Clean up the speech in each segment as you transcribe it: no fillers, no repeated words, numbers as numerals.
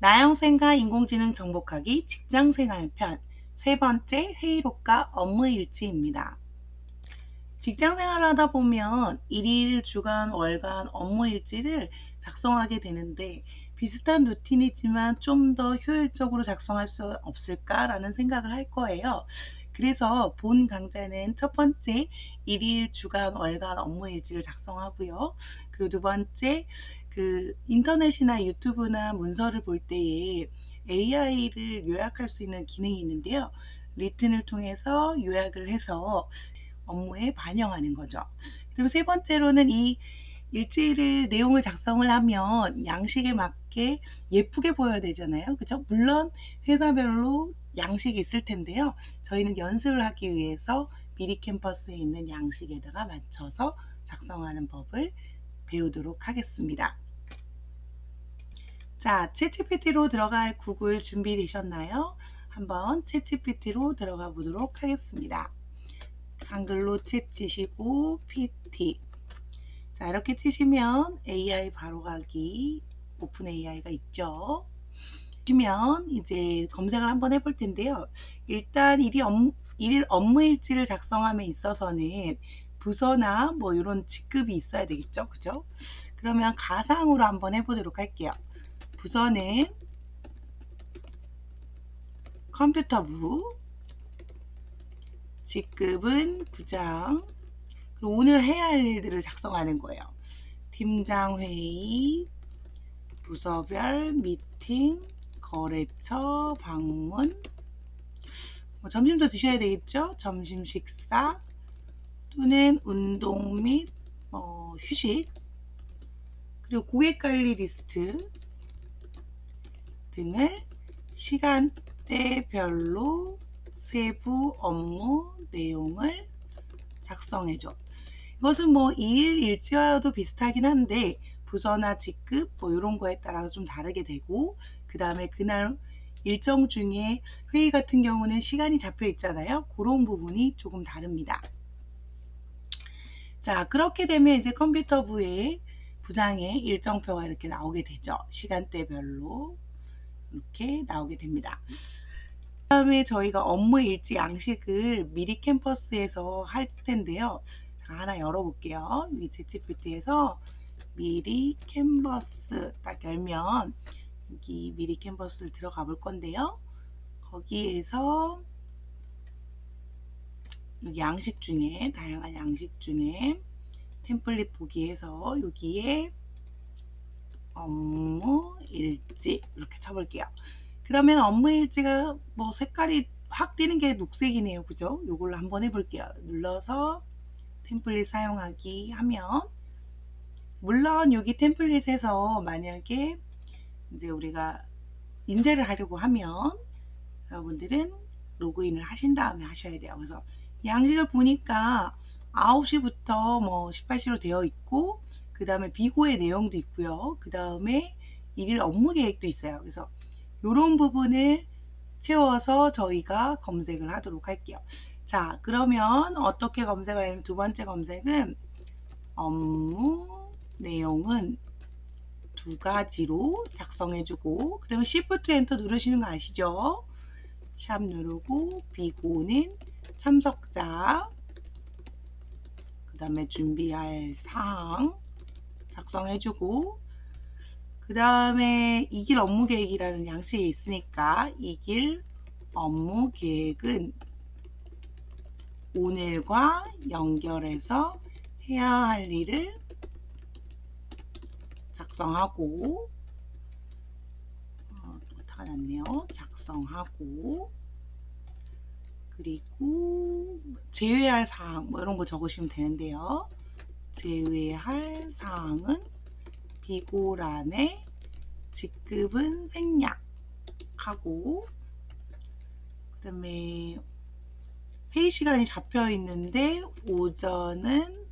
나영생과 인공지능 정복하기 직장생활편 세 번째 회의록과 업무일지입니다. 직장생활을 하다 보면 일일, 주간, 월간 업무일지를 작성하게 되는데 비슷한 루틴이지만 좀 더 효율적으로 작성할 수 없을까라는 생각을 할 거예요. 그래서 본 강좌는 첫 번째 일일, 주간, 월간 업무일지를 작성하고요. 그리고 두 번째 인터넷이나 유튜브나 문서를 볼 때에 AI를 요약할 수 있는 기능이 있는데요. 리튼을 통해서 요약을 해서 업무에 반영하는 거죠. 그리고 세 번째로는 이 일지를 내용을 작성을 하면 양식에 맞게 예쁘게 보여야 되잖아요. 그죠? 물론 회사별로 양식이 있을 텐데요. 저희는 연습을 하기 위해서 미리 캠퍼스에 있는 양식에다가 맞춰서 작성하는 법을 배우도록 하겠습니다. 자, 챗GPT로 들어갈 구글 준비되셨나요? 한번 챗GPT로 들어가 보도록 하겠습니다. 한글로 챗 치시고 PT. 자, 이렇게 치시면 AI 바로가기 오픈 AI가 있죠. 치시면 이제 검색을 한번 해볼 텐데요. 일단 일 업무일지를 작성함에 있어서는 부서나 뭐 이런 직급이 있어야 되겠죠. 그죠? 그러면 가상으로 한번 해보도록 할게요. 부서는 컴퓨터부, 직급은 부장, 그리고 오늘 해야 할 일들을 작성하는 거예요. 팀장 회의, 부서별 미팅, 거래처 방문, 점심도 드셔야 되겠죠? 점심 식사 또는 운동 및 휴식, 그리고 고객관리 리스트 등을 시간대별로 세부 업무 내용을 작성해줘. 이것은 뭐 일 일지와도 비슷하긴 한데 부서나 직급 뭐 이런 거에 따라서 좀 다르게 되고, 그 다음에 그날 일정 중에 회의 같은 경우는 시간이 잡혀 있잖아요. 그런 부분이 조금 다릅니다. 자, 그렇게 되면 이제 컴퓨터부의 부장의 일정표가 이렇게 나오게 되죠. 시간대별로 이렇게 나오게 됩니다. 그 다음에 저희가 업무 일지 양식을 미리 캠퍼스에서 할 텐데요. 자, 하나 열어볼게요. 여기 챗GPT에서 미리 캔버스 딱 열면 여기 미리 캔버스를 들어가 볼 건데요. 거기에서 여기 양식 중에 다양한 양식 중에 템플릿 보기에서 여기에 업무 일지 이렇게 쳐볼게요. 그러면 업무 일지가 뭐 색깔이 확 띄는 게 녹색이네요. 그죠? 요걸로 한번 해볼게요. 눌러서 템플릿 사용하기 하면, 물론 여기 템플릿에서 만약에 이제 우리가 인쇄를 하려고 하면 여러분들은 로그인을 하신 다음에 하셔야 돼요. 그래서 양식을 보니까 9시부터 뭐 18시로 되어 있고, 그 다음에 비고의 내용도 있고요. 그 다음에 일일 업무 계획도 있어요. 그래서 이런 부분을 채워서 저희가 검색을 하도록 할게요. 자, 그러면 어떻게 검색을 하냐면 두 번째 검색은 업무 내용은 두 가지로 작성해주고, 그 다음에 Shift 엔터 누르시는 거 아시죠? 샵 누르고 비고는 참석자, 그 다음에 준비할 사항 작성해주고, 그 다음에 이길 업무 계획이라는 양식이 있으니까 이길 업무 계획은 오늘과 연결해서 해야 할 일을 작성하고, 또 타가 났네요. 작성하고, 그리고 제외할 사항 뭐 이런 거 적으시면 되는데요. 제외할 사항은 비고란에 직급은 생략하고, 그 다음에 회의 시간이 잡혀 있는데 오전에는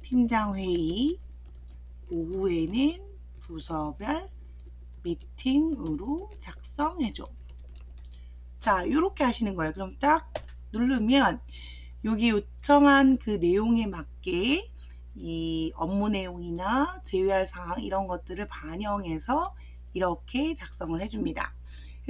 팀장 회의, 오후에는 부서별 미팅으로 작성해줘. 자, 이렇게 하시는 거예요. 그럼 딱 누르면 여기 요청한 그 내용에 맞게 이 업무 내용이나 제휴할 사항 이런 것들을 반영해서 이렇게 작성을 해줍니다.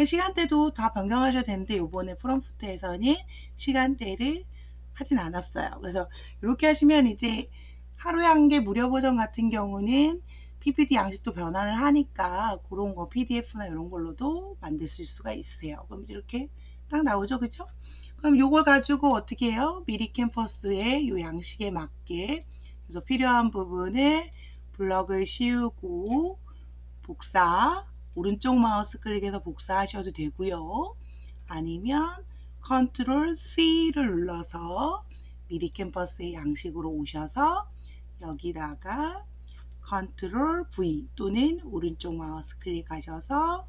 시간대도 다 변경하셔도 되는데 요번에 프롬프트에서는 시간대를 하진 않았어요. 그래서 이렇게 하시면 이제 하루에 한 개 무료 버전 같은 경우는 PPT 양식도 변환을 하니까 그런 거 PDF나 이런 걸로도 만드실 수가 있으세요. 그럼 이렇게 딱 나오죠, 그죠? 그럼 요걸 가지고 어떻게 해요? 미리 캠퍼스의 요 양식에 맞게 그래서 필요한 부분을 블럭을 씌우고 복사, 오른쪽 마우스 클릭해서 복사하셔도 되고요. 아니면 컨트롤 C를 눌러서 미리 캠퍼스의 양식으로 오셔서 여기다가 컨트롤 V 또는 오른쪽 마우스 클릭하셔서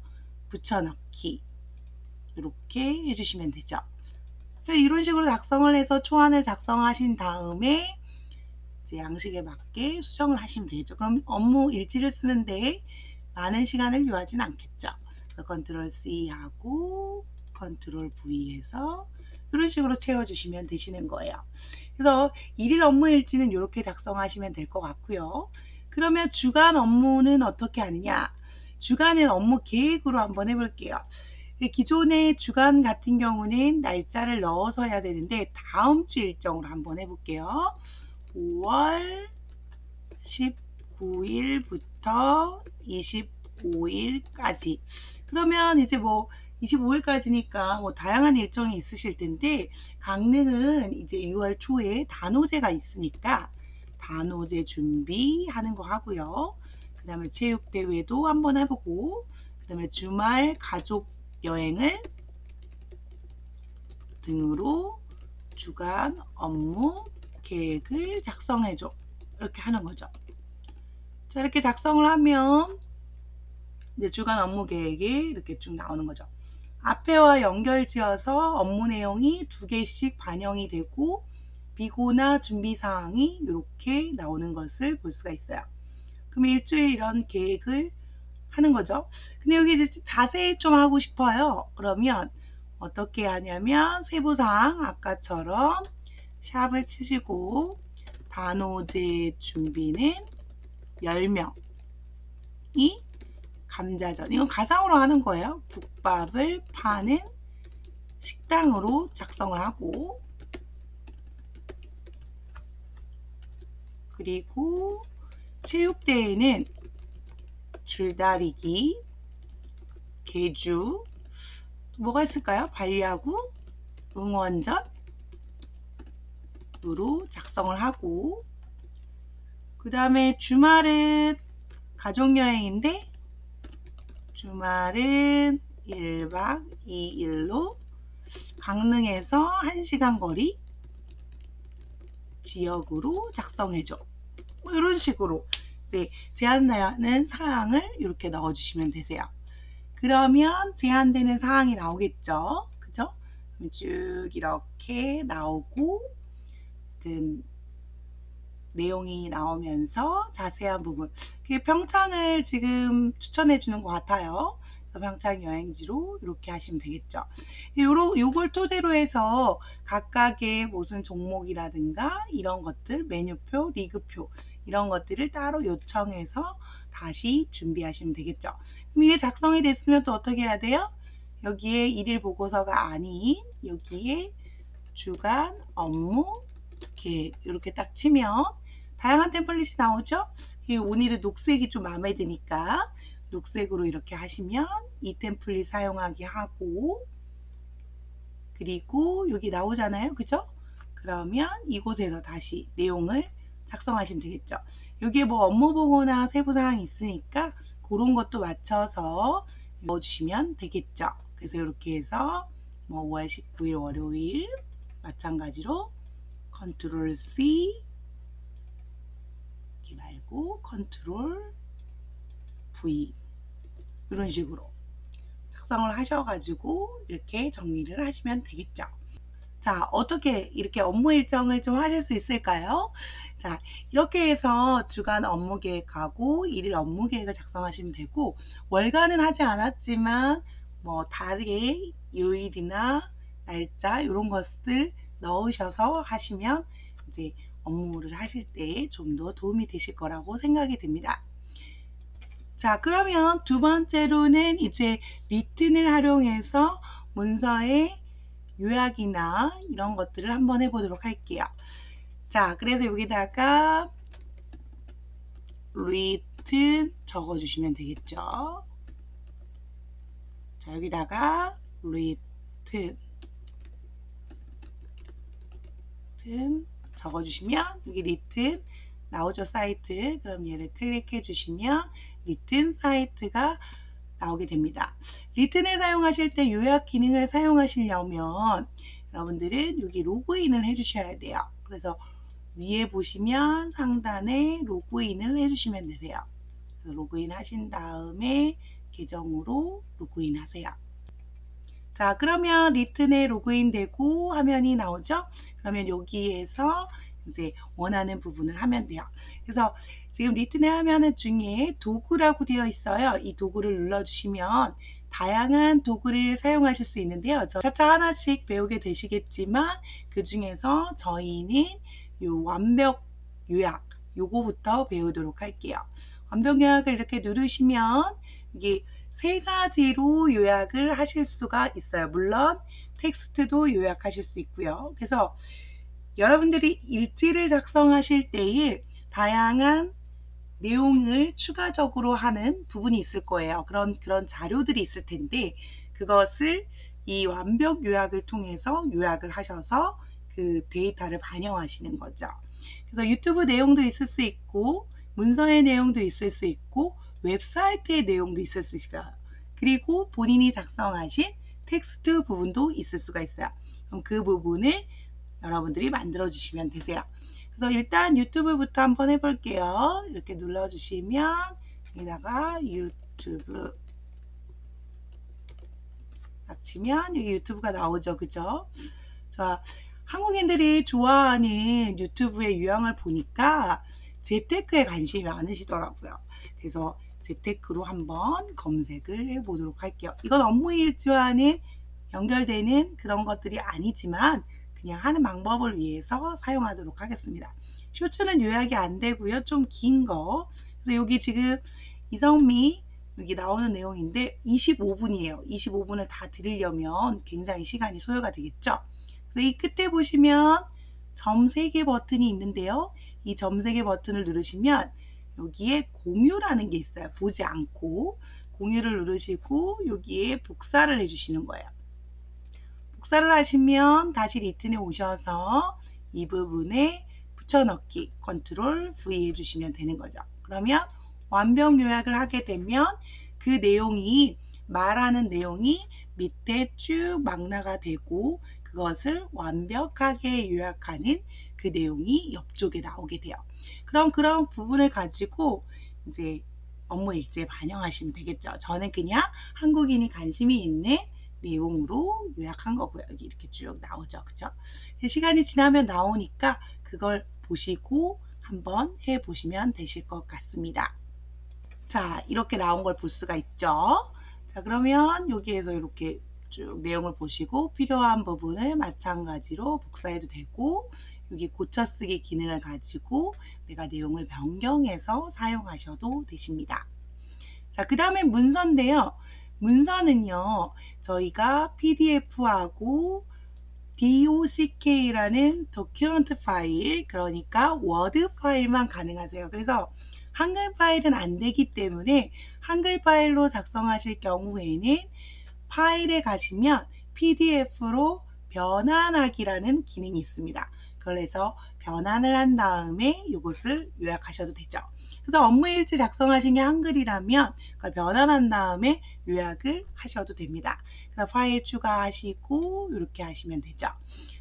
붙여넣기 이렇게 해주시면 되죠. 이런 식으로 작성을 해서 초안을 작성하신 다음에 이제 양식에 맞게 수정을 하시면 되죠. 그럼 업무 일지를 쓰는데 많은 시간을 요하진 않겠죠. 컨트롤 C 하고 컨트롤 V 해서 이런 식으로 채워주시면 되시는 거예요. 그래서 일일 업무 일지는 이렇게 작성하시면 될 것 같고요. 그러면 주간 업무는 어떻게 하느냐? 주간은 업무 계획으로 한번 해볼게요. 기존의 주간 같은 경우는 날짜를 넣어서 해야 되는데 다음 주 일정으로 한번 해볼게요. 5월 19일부터 25일까지. 그러면 이제 뭐 25일까지니까 뭐 다양한 일정이 있으실 텐데 강릉은 이제 6월 초에 단오제가 있으니까 단오제 준비하는 거 하고요. 그 다음에 체육대회도 한번 해보고 그 다음에 주말 가족 여행을 등으로 주간 업무 계획을 작성해줘. 이렇게 하는 거죠. 자, 이렇게 작성을 하면 이제 주간 업무 계획이 이렇게 쭉 나오는 거죠. 앞에와 연결 지어서 업무 내용이 2개씩 반영이 되고 비고나 준비 사항이 이렇게 나오는 것을 볼 수가 있어요. 그럼 일주일 이런 계획을 하는 거죠. 근데 여기 이제 자세히 좀 하고 싶어요. 그러면 어떻게 하냐면 세부사항 아까처럼 샵을 치시고 단오제 준비는 10명이 감자전, 이건 가상으로 하는 거예요. 국밥을 파는 식당으로 작성을 하고 그리고 체육대회는 줄다리기, 계주, 뭐가 있을까요? 발야구, 응원전으로 작성을 하고 그 다음에 주말은 가족여행인데 주말은 1박 2일로 강릉에서 1시간 거리 지역으로 작성해줘. 뭐 이런 식으로 이제 제한되는 사항을 이렇게 넣어주시면 되세요. 그러면 제한되는 사항이 나오겠죠. 그죠? 쭉 이렇게 나오고 내용이 나오면서 자세한 부분 평창을 지금 추천해 주는 것 같아요. 평창 여행지로 이렇게 하시면 되겠죠. 요걸 토대로 해서 각각의 무슨 종목이라든가 이런 것들 메뉴표, 리그표 이런 것들을 따로 요청해서 다시 준비하시면 되겠죠. 그럼 이게 작성이 됐으면 또 어떻게 해야 돼요? 여기에 일일 보고서가 아닌 여기에 주간 업무 계획 이렇게 딱 치면 다양한 템플릿이 나오죠. 오늘은 녹색이 좀 마음에 드니까 녹색으로 이렇게 하시면 이 템플릿 사용하기 하고 그리고 여기 나오잖아요. 그죠? 그러면 이곳에서 다시 내용을 작성하시면 되겠죠. 여기에 뭐 업무 보고나 세부사항이 있으니까 그런 것도 맞춰서 넣어주시면 되겠죠. 그래서 이렇게 해서 뭐 5월 19일 월요일 마찬가지로 컨트롤 C 말고 컨트롤 V 이런 식으로 작성을 하셔가지고 이렇게 정리를 하시면 되겠죠. 자, 어떻게 이렇게 업무 일정을 좀 하실 수 있을까요? 자, 이렇게 해서 주간 업무 계획하고 일일 업무 계획을 작성하시면 되고 월간은 하지 않았지만 뭐 다르게 요일이나 날짜 이런 것을 넣으셔서 하시면 이제 업무를 하실 때 좀 더 도움이 되실 거라고 생각이 듭니다. 자, 그러면 두 번째로는 이제 리튼을 활용해서 문서의 요약이나 이런 것들을 한번 해보도록 할게요. 자, 그래서 여기다가 리튼 적어주시면 되겠죠. 자, 여기다가 리튼 적어주시면 여기 리튼 나오죠, 사이트. 그럼 얘를 클릭해 주시면 리튼 사이트가 나오게 됩니다. 리튼을 사용하실 때 요약 기능을 사용하시려면 여러분들은 여기 로그인을 해 주셔야 돼요. 그래서 위에 보시면 상단에 로그인을 해 주시면 되세요. 로그인 하신 다음에 계정으로 로그인 하세요. 자, 그러면 리튼에 로그인 되고 화면이 나오죠? 그러면 여기에서 이제 원하는 부분을 하면 돼요. 그래서 지금 리튼의 화면 중에 도구라고 되어 있어요. 이 도구를 눌러주시면 다양한 도구를 사용하실 수 있는데요. 차차 하나씩 배우게 되시겠지만 그 중에서 저희는 요 완벽 요약 요거부터 배우도록 할게요. 완벽 요약을 이렇게 누르시면 이게 세 가지로 요약을 하실 수가 있어요. 물론 텍스트도 요약하실 수 있고요. 그래서 여러분들이 일지를 작성하실 때에 다양한 내용을 추가적으로 하는 부분이 있을 거예요. 그런 자료들이 있을 텐데 그것을 이 완벽 요약을 통해서 요약을 하셔서 그 데이터를 반영하시는 거죠. 그래서 유튜브 내용도 있을 수 있고 문서의 내용도 있을 수 있고 웹사이트의 내용도 있을 수 있어요. 그리고 본인이 작성하신 텍스트 부분도 있을 수가 있어요. 그럼 그 부분을 여러분들이 만들어 주시면 되세요. 그래서 일단 유튜브부터 한번 해볼게요. 이렇게 눌러주시면 여기다가 유튜브 딱 치면 여기 유튜브가 나오죠. 그죠? 자, 한국인들이 좋아하는 유튜브의 유형을 보니까 재테크에 관심이 많으시더라고요. 그래서 재테크로 한번 검색을 해보도록 할게요. 이건 업무 일지와는 연결되는 그런 것들이 아니지만 그냥 하는 방법을 위해서 사용하도록 하겠습니다. 쇼츠는 요약이 안 되고요. 좀 긴 거. 그래서 여기 지금 이성미 여기 나오는 내용인데 25분이에요. 25분을 다 드리려면 굉장히 시간이 소요가 되겠죠. 그래서 이 끝에 보시면 점 3개 버튼이 있는데요. 이 점 3개 버튼을 누르시면 여기에 공유라는 게 있어요. 보지 않고 공유를 누르시고 여기에 복사를 해주시는 거예요. 복사를 하시면 다시 리튼에 오셔서 이 부분에 붙여넣기 컨트롤 V 해주시면 되는 거죠. 그러면 완벽 요약을 하게 되면 그 내용이 말하는 내용이 밑에 쭉 망라가 되고 그것을 완벽하게 요약하는 그 내용이 옆쪽에 나오게 돼요. 그럼 그런 부분을 가지고 이제 업무 일지에 반영하시면 되겠죠. 저는 그냥 한국인이 관심이 있는 내용으로 요약한 거고요. 여기 이렇게 쭉 나오죠. 그죠? 시간이 지나면 나오니까 그걸 보시고 한번 해보시면 되실 것 같습니다. 자, 이렇게 나온 걸 볼 수가 있죠. 자, 그러면 여기에서 이렇게 쭉 내용을 보시고 필요한 부분을 마찬가지로 복사해도 되고 여기 고쳐쓰기 기능을 가지고 내가 내용을 변경해서 사용하셔도 되십니다. 자, 그 다음에 문서인데요. 문서는요, 저희가 PDF하고 DOCK라는 도큐먼트 파일, 그러니까 워드 파일만 가능하세요. 그래서 한글 파일은 안 되기 때문에 한글 파일로 작성하실 경우에는 파일에 가시면 PDF로 변환하기라는 기능이 있습니다. 그래서 변환을 한 다음에 이것을 요약하셔도 되죠. 그래서 업무일지 작성하신 게 한글이라면 그걸 변환한 다음에 요약을 하셔도 됩니다. 그래서 파일 추가하시고 이렇게 하시면 되죠.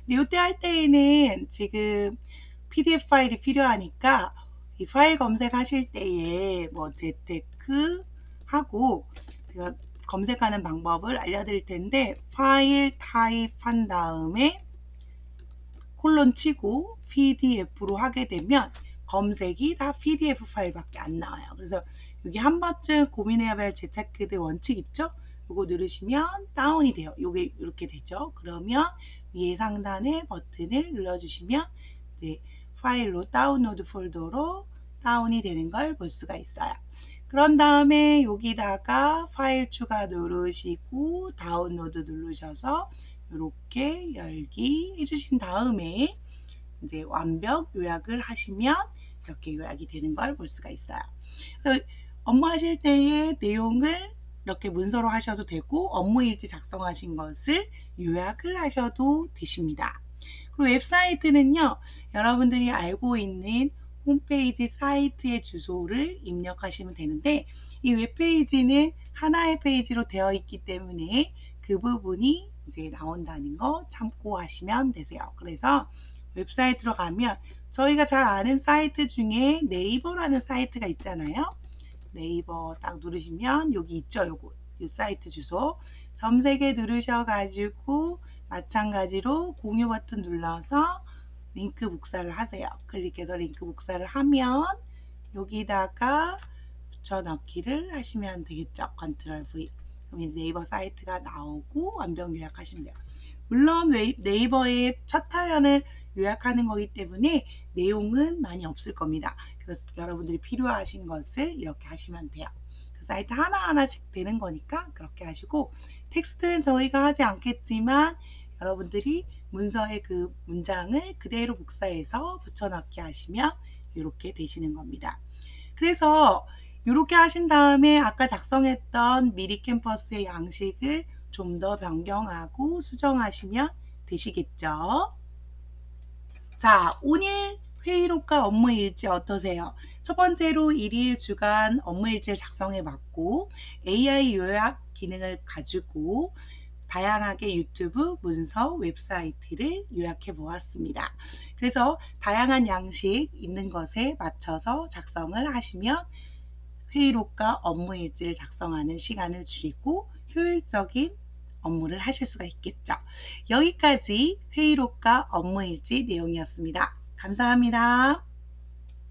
근데 이때 할 때에는 지금 PDF 파일이 필요하니까 이 파일 검색하실 때에 뭐 재테크 하고 제가 검색하는 방법을 알려드릴 텐데 파일 타입한 다음에 콜론 치고 PDF로 하게 되면 검색이 다 PDF 파일밖에 안 나와요. 그래서 여기 한 번쯤 고민해야 할 재테크들 원칙 있죠? 이거 누르시면 다운이 돼요. 이게 이렇게 되죠. 그러면 위에 상단에 버튼을 눌러주시면 이제 파일로 다운로드 폴더로 다운이 되는 걸 볼 수가 있어요. 그런 다음에 여기다가 파일 추가 누르시고 다운로드 누르셔서 이렇게 열기 해주신 다음에 이제 완벽 요약을 하시면 이렇게 요약이 되는 걸 볼 수가 있어요. 그래서 업무하실 때의 내용을 이렇게 문서로 하셔도 되고 업무일지 작성하신 것을 요약을 하셔도 되십니다. 그리고 웹사이트는요, 여러분들이 알고 있는 홈페이지 사이트의 주소를 입력하시면 되는데 이 웹페이지는 하나의 페이지로 되어 있기 때문에 그 부분이 이제 나온다는 거 참고하시면 되세요. 그래서 웹사이트로 가면 저희가 잘 아는 사이트 중에 네이버라는 사이트가 있잖아요. 네이버 딱 누르시면 여기 있죠. 요거 이 사이트 주소 점 3개 누르셔가지고 마찬가지로 공유 버튼 눌러서 링크 복사를 하세요. 클릭해서 링크 복사를 하면 여기다가 붙여넣기를 하시면 되겠죠. 컨트롤 V. 그럼 이제 네이버 사이트가 나오고 완벽 요약하시면 돼요. 물론 네이버의 첫 화면을 요약하는 거기 때문에 내용은 많이 없을 겁니다. 그래서 여러분들이 필요하신 것을 이렇게 하시면 돼요. 그 사이트 하나하나씩 되는 거니까 그렇게 하시고 텍스트는 저희가 하지 않겠지만 여러분들이 문서의 그 문장을 그대로 복사해서 붙여넣기 하시면 이렇게 되시는 겁니다. 그래서 이렇게 하신 다음에 아까 작성했던 미리 캠퍼스의 양식을 좀 더 변경하고 수정하시면 되시겠죠. 자, 오늘 회의록과 업무일지 어떠세요? 첫 번째로 일일 주간 업무일지를 작성해 봤고 AI 요약 기능을 가지고 다양하게 유튜브, 문서, 웹사이트를 요약해 보았습니다. 그래서 다양한 양식 있는 것에 맞춰서 작성을 하시면 회의록과 업무일지를 작성하는 시간을 줄이고 효율적인 업무를 하실 수가 있겠죠. 여기까지 회의록과 업무일지 내용이었습니다. 감사합니다.